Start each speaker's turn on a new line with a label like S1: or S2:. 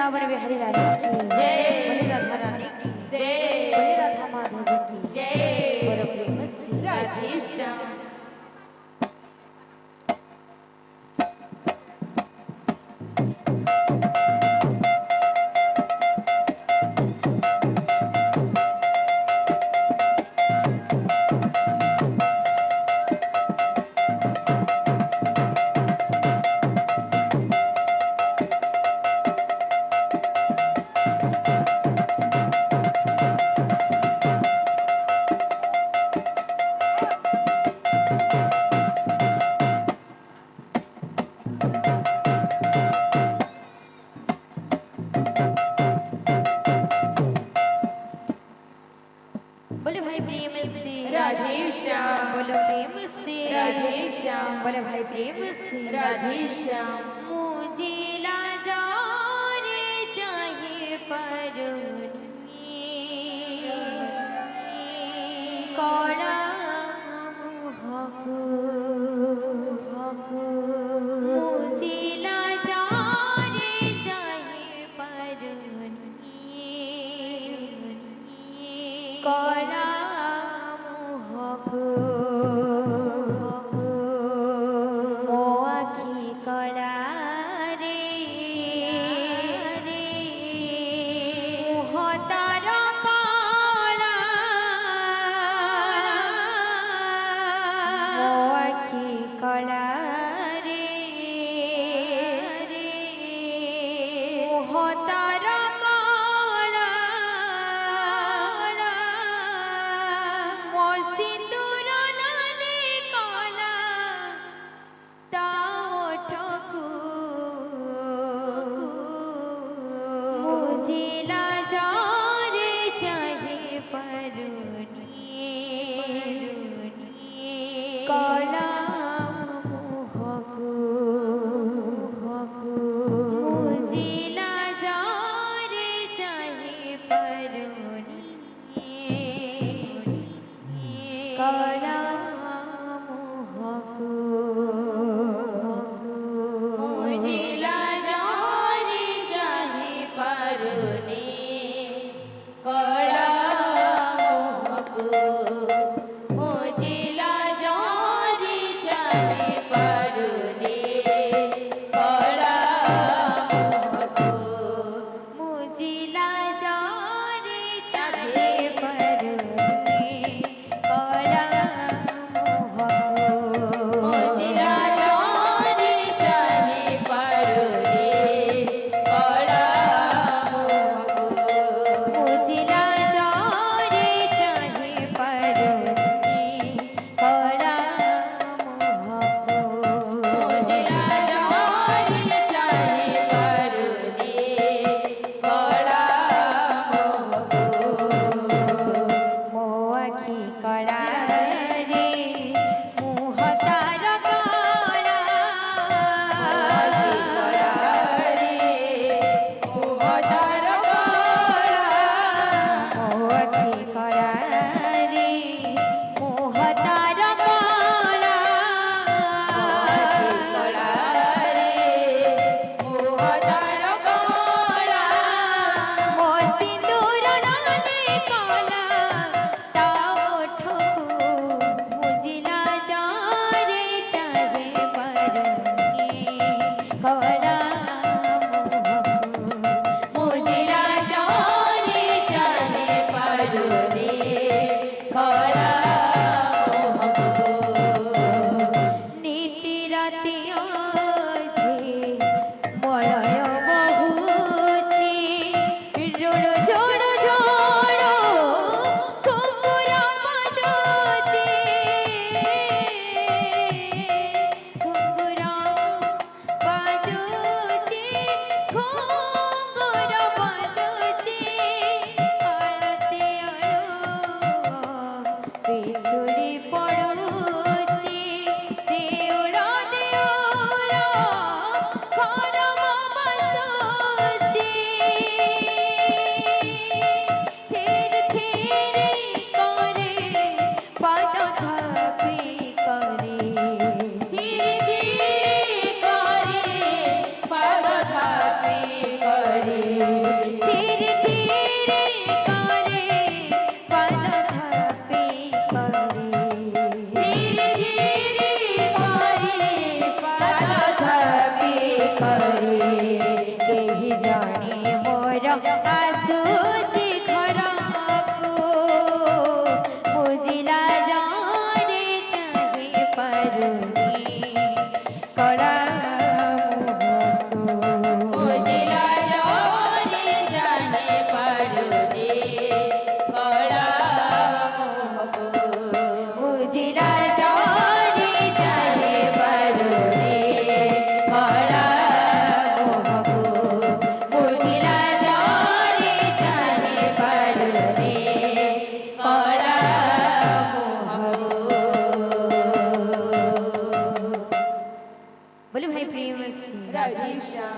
S1: वृंदावन बिहारी रानी की जय, बोले राधा रानी की जय, बोले राधा माधव की जय, बोलो प्रेम से राधे श्याम। बोले भाई प्रेम से राधे श्याम, बोलो प्रेम से राधे श्याम, बोले भाई प्रेम से राधे श्याम। मुझे लाजा रे चाहे पर कौड़ा हकु हकु, मुझे लाजा रे चाहे पर कौड़ा
S2: Hare
S1: मुझला जाने चाहे परुनी कड़ा
S2: मुझला जाने जाने परुनी कड़ा
S1: मुझला जाने चाहे परुनी कड़ा मुझला जाने चाहे परुनी कड़ा बोले भाई प्रेम से
S2: राधे श्याम।